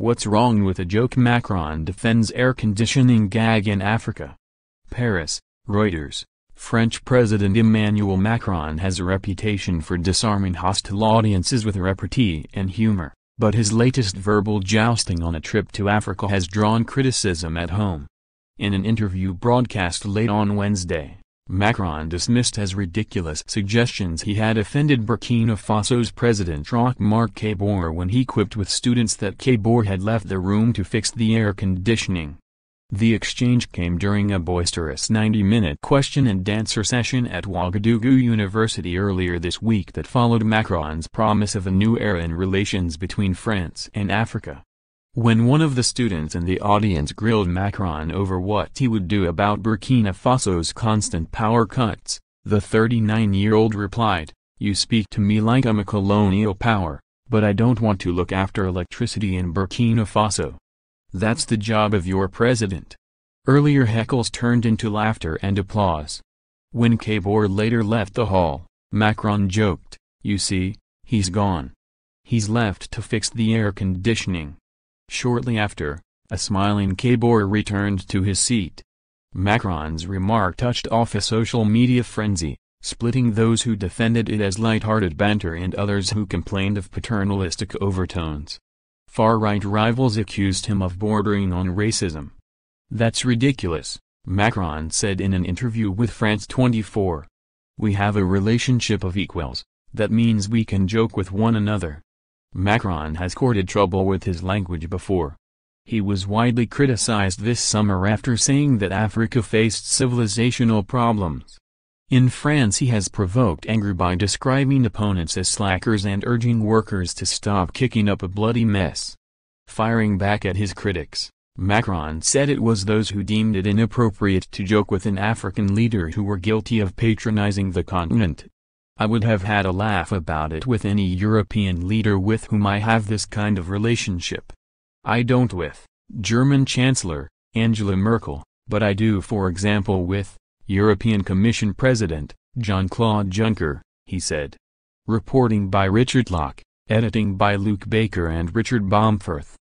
What's wrong with a joke? Macron defends air conditioning gag in Africa. Paris, Reuters. French President Emmanuel Macron has a reputation for disarming hostile audiences with repartee and humor, but his latest verbal jousting on a trip to Africa has drawn criticism at home. In an interview broadcast late on Wednesday, Macron dismissed as ridiculous suggestions he had offended Burkina Faso's President Roch Marc Kabore when he quipped with students that Kabore had left the room to fix the air conditioning. The exchange came during a boisterous 90-minute question-and-answer session at Ouagadougou University earlier this week that followed Macron's promise of a new era in relations between France and Africa. When one of the students in the audience grilled Macron over what he would do about Burkina Faso's constant power cuts, the 39-year-old replied, "You speak to me like I'm a colonial power, but I don't want to look after electricity in Burkina Faso. That's the job of your president." Earlier heckles turned into laughter and applause. When Kabore later left the hall, Macron joked, "You see, he's gone. He's left to fix the air conditioning." Shortly after, a smiling Kabore returned to his seat. Macron's remark touched off a social media frenzy, splitting those who defended it as light-hearted banter and others who complained of paternalistic overtones. Far-right rivals accused him of bordering on racism. "That's ridiculous," Macron said in an interview with France 24. "We have a relationship of equals, that means we can joke with one another." Macron has courted trouble with his language before. He was widely criticized this summer after saying that Africa faced civilizational problems. In France he has provoked anger by describing opponents as slackers and urging workers to stop kicking up a bloody mess. Firing back at his critics, Macron said it was those who deemed it inappropriate to joke with an African leader who were guilty of patronizing the continent. "I would have had a laugh about it with any European leader with whom I have this kind of relationship. I don't with German Chancellor Angela Merkel, but I do, for example, with European Commission President Jean-Claude Juncker," he said. Reporting by Richard Locke, editing by Luke Baker and Richard Bomforth.